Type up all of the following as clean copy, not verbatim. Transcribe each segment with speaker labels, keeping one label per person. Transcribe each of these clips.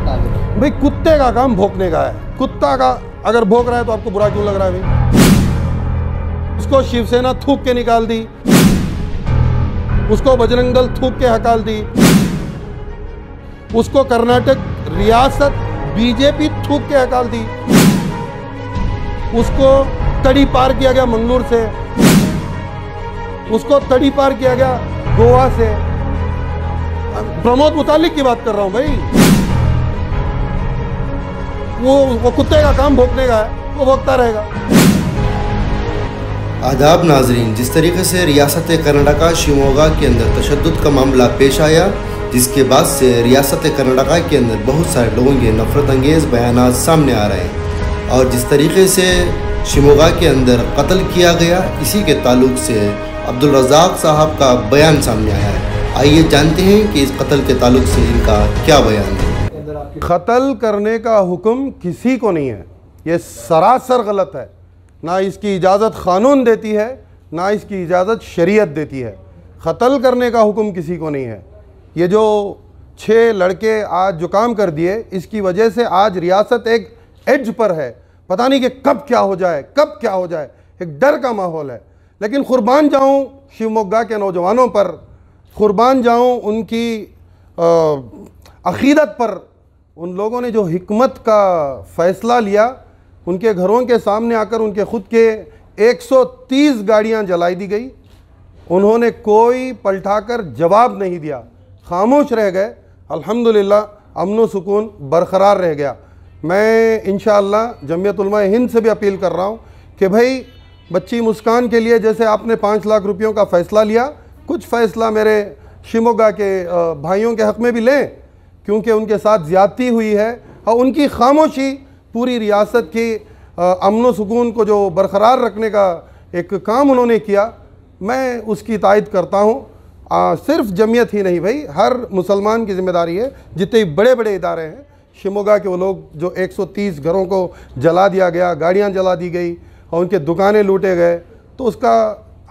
Speaker 1: Target?
Speaker 2: भाई कुत्ते का काम भौंकने का है। कुत्ता का अगर भौंक रहा है तो आपको बुरा क्यों लग रहा है भाई? उसको शिवसेना थूक के निकाल दी, उसको बजरंग दल थूक के हकाल दी, उसको कर्नाटक रियासत बीजेपी थूक के हकाल दी, उसको तड़ी पार किया गया मंगलूर से, उसको तड़ी पार किया गया गोवा से। प्रमोद मुतालिक की बात कर रहा हूं भाई। वो कुत्ते का काम भौंकने का है, वो भौंकता रहेगा।
Speaker 3: आदाब नाजरीन, जिस तरीके से रियासत कर्नाटका शिवमोगा के अंदर तशद्दुद का मामला पेश आया, जिसके बाद से रियासत कर्नाटका के अंदर बहुत सारे लोगों के नफरत अंगेज़ बयानात सामने आ रहे हैं, और जिस तरीके से शिवमोगा के अंदर कत्ल किया गया, इसी के ताल्लुक से अब्दुल रज़ाक साहब का बयान सामने आया है। आइए जानते हैं कि इस कत्ल के ताल्लुक से इनका क्या बयान है।
Speaker 2: कत्ल करने का हुक्म किसी को नहीं है, ये सरासर गलत है। ना इसकी इजाज़त क़ानून देती है, ना इसकी इजाज़त शरीयत देती है। कत्ल करने का हुक्म किसी को नहीं है। ये जो 6 लड़के आज जो काम कर दिए, इसकी वजह से आज रियासत एक एज पर है। पता नहीं कि कब क्या हो जाए, कब क्या हो जाए, एक डर का माहौल है। लेकिन कुर्बान जाऊं शिवमोगा के नौजवानों पर, कुर्बान जाऊं उनकी अक़ीदत पर। उन लोगों ने जो हिकमत का फ़ैसला लिया, उनके घरों के सामने आकर उनके ख़ुद के 130 गाड़ियां जलाई दी गई, उन्होंने कोई पलटाकर जवाब नहीं दिया, खामोश रह गए। अल्हम्दुलिल्लाह अमन व सुकून बरकरार रह गया। मैं इंशाअल्लाह जमीयत उलमा हिंद से भी अपील कर रहा हूँ कि भाई बच्ची मुस्कान के लिए जैसे आपने 5 लाख रुपयों का फ़ैसला लिया, कुछ फ़ैसला मेरे शिवमोगा के भाइयों के हक़ में भी लें, क्योंकि उनके साथ ज़्यादती हुई है। और उनकी खामोशी पूरी रियासत की अमन व सुकून को जो बरकरार रखने का एक काम उन्होंने किया, मैं उसकी तायद करता हूँ। सिर्फ जमीयत ही नहीं भाई, हर मुसलमान की ज़िम्मेदारी है। जितने बड़े बड़े इदारे हैं शिवमोगा के, वो लोग जो 130 घरों को जला दिया गया, गाड़ियाँ जला दी गई और उनके दुकानें लूटे गए, तो उसका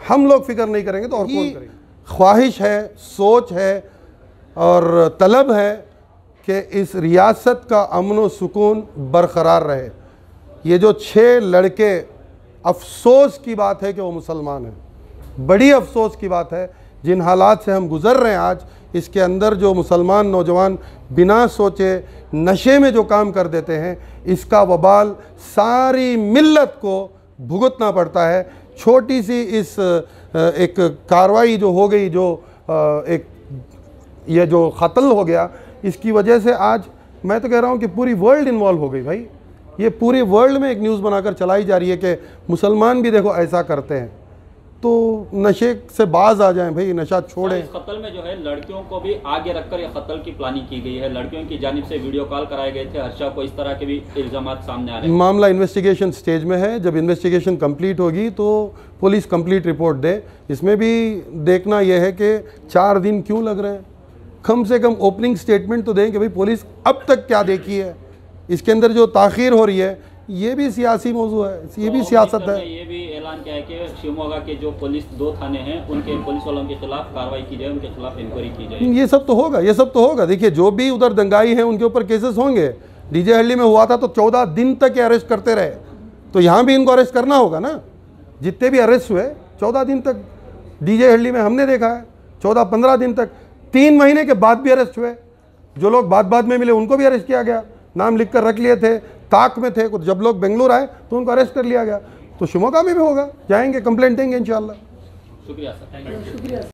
Speaker 2: हम लोग फ़िक्र नहीं करेंगे तो और कौन करेंगे? ख्वाहिश है, सोच है और तलब है कि इस रियासत का अमन व सुकून बरकरार रहे। ये जो 6 लड़के, अफसोस की बात है कि वो मुसलमान हैं, बड़ी अफसोस की बात है। जिन हालात से हम गुज़र रहे हैं आज, इसके अंदर जो मुसलमान नौजवान बिना सोचे नशे में जो काम कर देते हैं, इसका वबाल सारी मिल्लत को भुगतना पड़ता है। छोटी सी इस एक कार्रवाई जो हो गई, जो एक ये जो कत्ल हो गया, इसकी वजह से आज मैं तो कह रहा हूँ कि पूरी वर्ल्ड इन्वॉल्व हो गई भाई। ये पूरी वर्ल्ड में एक न्यूज़ बनाकर चलाई जा रही है कि मुसलमान भी देखो ऐसा करते हैं। तो नशे से बाज आ जाएं भाई, नशा छोड़ें।
Speaker 4: इस कत्ल में जो है लड़कियों को भी आगे रखकर यह कत्ल की प्लानिंग की गई है। लड़कियों की जानिब से वीडियो कॉल कराए गए थे हर्षा को, इस तरह के भी इल्जामात सामने आ रहे हैं।
Speaker 2: मामला इन्वेस्टिगेशन स्टेज में है। जब इन्वेस्टिगेशन कंप्लीट होगी तो पुलिस कंप्लीट रिपोर्ट दे। इसमें भी देखना यह है कि 4 दिन क्यों लग रहे हैं। कम से कम ओपनिंग स्टेटमेंट तो दें कि भाई पुलिस अब तक क्या देखी है। इसके अंदर जो ताख़ीर हो रही है, ये भी सियासी मौजू है, ये भी सियासत है।
Speaker 4: ये भी ऐलान किया है कि शिवमोगा के जो पुलिस 2 थाने हैं, उनके पुलिस वालों के खिलाफ कार्रवाई की जाए, उनके खिलाफ इंक्वायरी की जाए।
Speaker 2: ये सब तो होगा, ये सब तो होगा। देखिए, जो भी उधर दंगाई हैं उनके ऊपर केसेस होंगे। डीजे हल्ली में हुआ था तो 14 दिन तक ये अरेस्ट करते रहे, तो यहाँ भी इनको अरेस्ट करना होगा ना। जितने भी अरेस्ट हुए 14 दिन तक डीजे हल्ली में हमने देखा है, 14-15 दिन तक। 3 महीने के बाद भी अरेस्ट हुए। जो लोग बाद में मिले उनको भी अरेस्ट किया गया, नाम लिख कर रख लिए थे, ताक में थे। जब लोग बेंगलुरु आए तो उनको अरेस्ट कर लिया गया। तो शिवमोगा में भी होगा, जाएंगे, कंप्लेंट देंगे इंशाल्लाह।
Speaker 4: शुक्रिया सर।